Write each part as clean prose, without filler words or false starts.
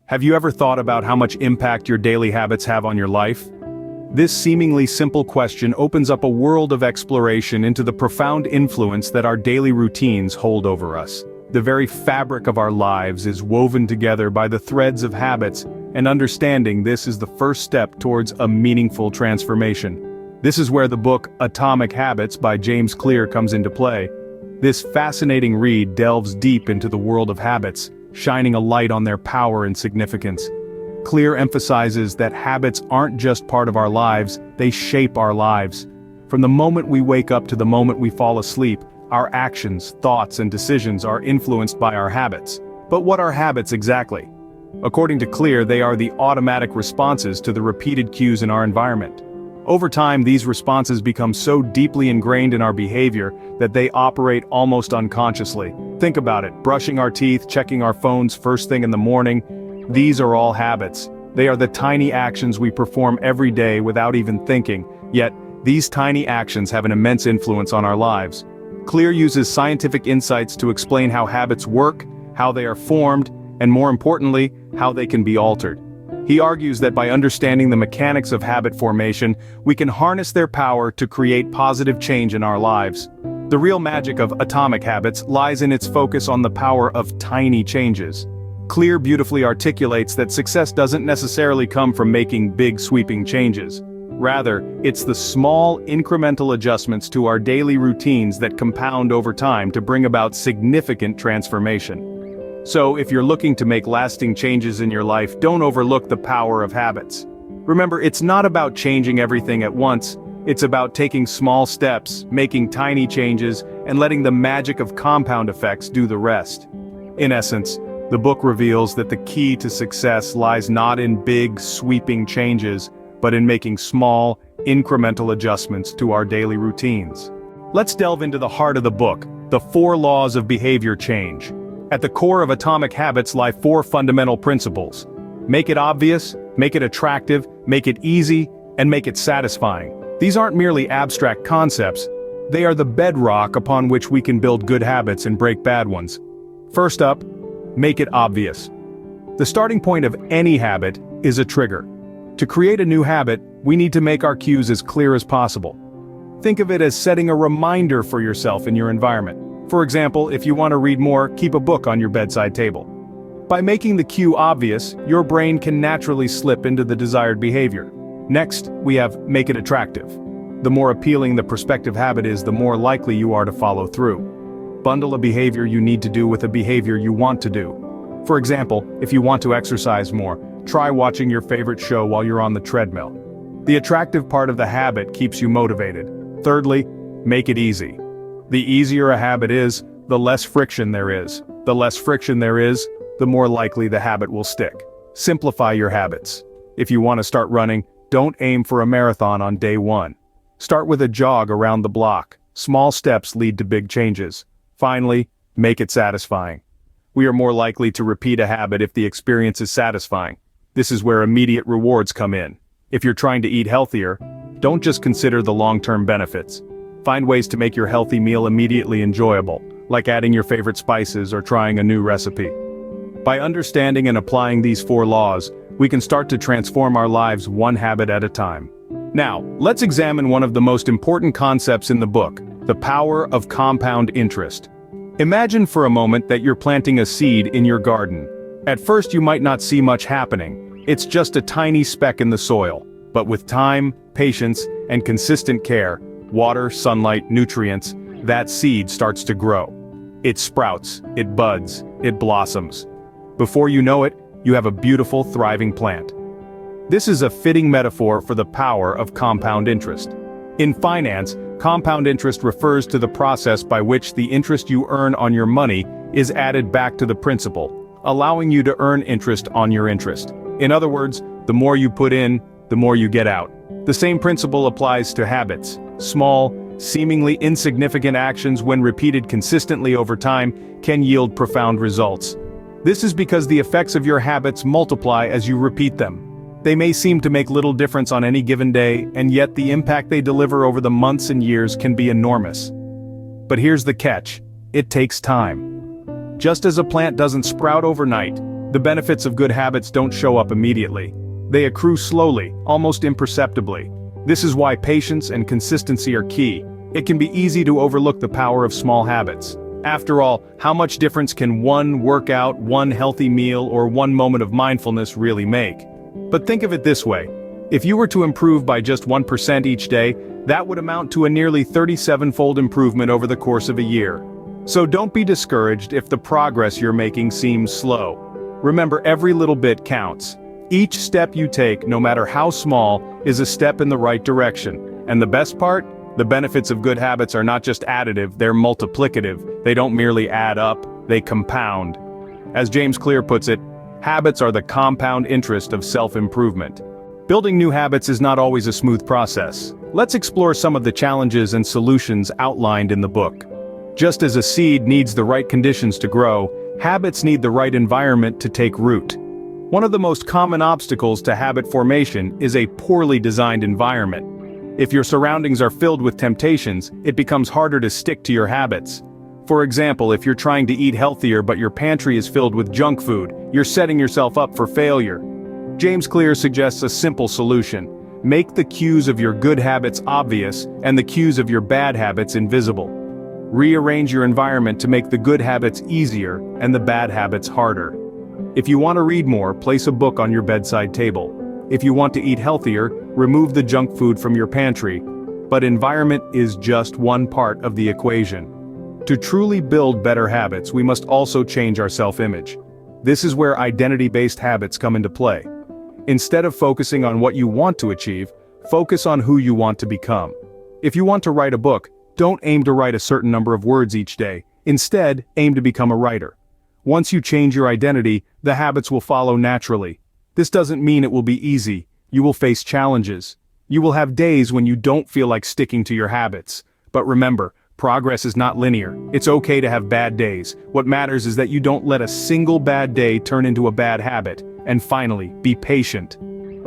Have you ever thought about how much impact your daily habits have on your life? This seemingly simple question opens up a world of exploration into the profound influence that our daily routines hold over us. The very fabric of our lives is woven together by the threads of habits, and understanding this is the first step towards a meaningful transformation. This is where the book Atomic Habits by James Clear comes into play. This fascinating read delves deep into the world of habits, shining a light on their power and significance. Clear emphasizes that habits aren't just part of our lives, they shape our lives. From the moment we wake up to the moment we fall asleep, our actions, thoughts, and decisions are influenced by our habits. But what are habits exactly? According to Clear, they are the automatic responses to the repeated cues in our environment. Over time, these responses become so deeply ingrained in our behavior that they operate almost unconsciously. Think about it: brushing our teeth, checking our phones first thing in the morning. These are all habits. They are the tiny actions we perform every day without even thinking, yet these tiny actions have an immense influence on our lives. Clear uses scientific insights to explain how habits work, how they are formed, and more importantly, how they can be altered. He argues that by understanding the mechanics of habit formation, we can harness their power to create positive change in our lives. The real magic of Atomic Habits lies in its focus on the power of tiny changes. Clear beautifully articulates that success doesn't necessarily come from making big sweeping changes. Rather, it's the small, incremental adjustments to our daily routines that compound over time to bring about significant transformation. So, if you're looking to make lasting changes in your life, don't overlook the power of habits. Remember, it's not about changing everything at once, it's about taking small steps, making tiny changes, and letting the magic of compound effects do the rest. In essence, the book reveals that the key to success lies not in big, sweeping changes, but in making small, incremental adjustments to our daily routines. Let's delve into the heart of the book, the 4 laws of behavior change. At the core of Atomic Habits lie 4 fundamental principles. Make it obvious, make it attractive, make it easy, and make it satisfying. These aren't merely abstract concepts, they are the bedrock upon which we can build good habits and break bad ones. First up, make it obvious. The starting point of any habit is a trigger. To create a new habit, we need to make our cues as clear as possible. Think of it as setting a reminder for yourself in your environment. For example, if you want to read more, keep a book on your bedside table. By making the cue obvious, your brain can naturally slip into the desired behavior. Next, we have make it attractive. The more appealing the prospective habit is, the more likely you are to follow through. Bundle a behavior you need to do with a behavior you want to do. For example, if you want to exercise more, try watching your favorite show while you're on the treadmill. The attractive part of the habit keeps you motivated. Thirdly, make it easy. The easier a habit is, the less friction there is. The less friction there is, the more likely the habit will stick. Simplify your habits. If you want to start running, don't aim for a marathon on day 1. Start with a jog around the block. Small steps lead to big changes. Finally, make it satisfying. We are more likely to repeat a habit if the experience is satisfying. This is where immediate rewards come in. If you're trying to eat healthier, don't just consider the long-term benefits. Find ways to make your healthy meal immediately enjoyable, like adding your favorite spices or trying a new recipe. By understanding and applying these 4 laws, we can start to transform our lives one habit at a time. Now, let's examine one of the most important concepts in the book, the power of compound interest. Imagine for a moment that you're planting a seed in your garden. At first you might not see much happening. It's just a tiny speck in the soil. But with time, patience, and consistent care, water, sunlight, nutrients, that seed starts to grow. It sprouts, it buds, it blossoms. Before you know it, you have a beautiful, thriving plant. This is a fitting metaphor for the power of compound interest. In finance, compound interest refers to the process by which the interest you earn on your money is added back to the principal, allowing you to earn interest on your interest. In other words, the more you put in, the more you get out. The same principle applies to habits. Small, seemingly insignificant actions, when repeated consistently over time, can yield profound results. This is because the effects of your habits multiply as you repeat them. They may seem to make little difference on any given day, and yet the impact they deliver over the months and years can be enormous. But here's the catch: it takes time. Just as a plant doesn't sprout overnight, The benefits of good habits don't show up immediately. They accrue slowly, almost imperceptibly. This is why patience and consistency are key. It can be easy to overlook the power of small habits. After all, how much difference can one workout, one healthy meal, or one moment of mindfulness really make? But think of it this way. If you were to improve by just 1% each day, that would amount to a nearly 37-fold improvement over the course of a year. So don't be discouraged if the progress you're making seems slow. Remember, every little bit counts. Each step you take, no matter how small, is a step in the right direction. And the best part? The benefits of good habits are not just additive, they're multiplicative. They don't merely add up, they compound. As James Clear puts it, habits are the compound interest of self-improvement. Building new habits is not always a smooth process. Let's explore some of the challenges and solutions outlined in the book. Just as a seed needs the right conditions to grow, habits need the right environment to take root. One of the most common obstacles to habit formation is a poorly designed environment. If your surroundings are filled with temptations, it becomes harder to stick to your habits. For example, if you're trying to eat healthier but your pantry is filled with junk food, you're setting yourself up for failure. James Clear suggests a simple solution. Make the cues of your good habits obvious and the cues of your bad habits invisible. Rearrange your environment to make the good habits easier and the bad habits harder. If you want to read more, place a book on your bedside table. If you want to eat healthier, remove the junk food from your pantry. But environment is just one part of the equation. To truly build better habits, we must also change our self-image. This is where identity-based habits come into play. Instead of focusing on what you want to achieve, focus on who you want to become. If you want to write a book, don't aim to write a certain number of words each day. Instead, aim to become a writer. Once you change your identity, the habits will follow naturally. This doesn't mean it will be easy. You will face challenges. You will have days when you don't feel like sticking to your habits. But remember, progress is not linear. It's okay to have bad days. What matters is that you don't let a single bad day turn into a bad habit. And finally, be patient.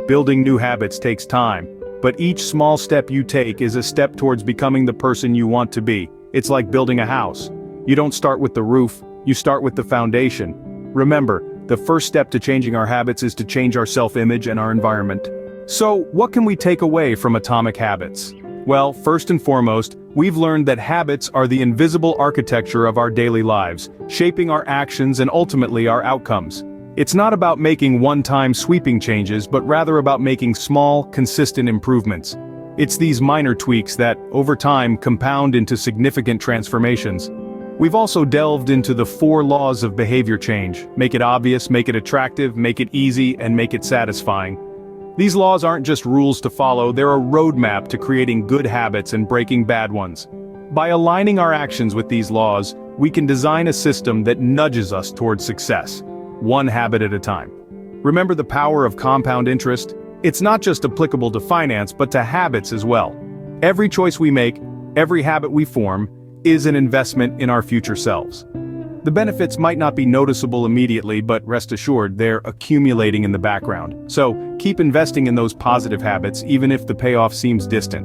Building new habits takes time, but each small step you take is a step towards becoming the person you want to be. It's like building a house. You don't start with the roof, you start with the foundation. Remember, the first step to changing our habits is to change our self-image and our environment. So, what can we take away from Atomic Habits? Well, first and foremost, we've learned that habits are the invisible architecture of our daily lives, shaping our actions and ultimately our outcomes. It's not about making one-time sweeping changes, but rather about making small, consistent improvements. It's these minor tweaks that, over time, compound into significant transformations. We've also delved into the 4 laws of behavior change: make it obvious, make it attractive, make it easy, and make it satisfying. These laws aren't just rules to follow, they're a roadmap to creating good habits and breaking bad ones. By aligning our actions with these laws, we can design a system that nudges us towards success, one habit at a time. Remember the power of compound interest? It's not just applicable to finance, but to habits as well. Every choice we make, every habit we form, is an investment in our future selves. The benefits might not be noticeable immediately, but rest assured, they're accumulating in the background. So, keep investing in those positive habits even if the payoff seems distant.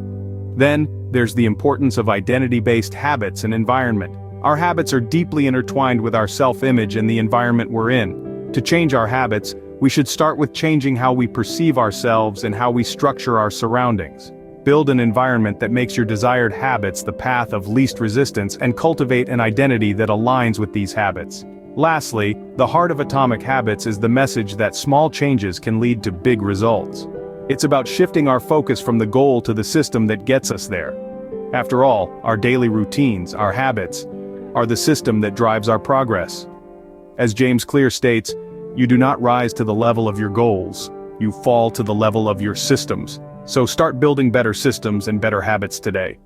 Then, there's the importance of identity-based habits and environment. Our habits are deeply intertwined with our self-image and the environment we're in. To change our habits, we should start with changing how we perceive ourselves and how we structure our surroundings. Build an environment that makes your desired habits the path of least resistance and cultivate an identity that aligns with these habits. Lastly, the heart of Atomic Habits is the message that small changes can lead to big results. It's about shifting our focus from the goal to the system that gets us there. After all, our daily routines, our habits, are the system that drives our progress. As James Clear states, you do not rise to the level of your goals, you fall to the level of your systems. So start building better systems and better habits today.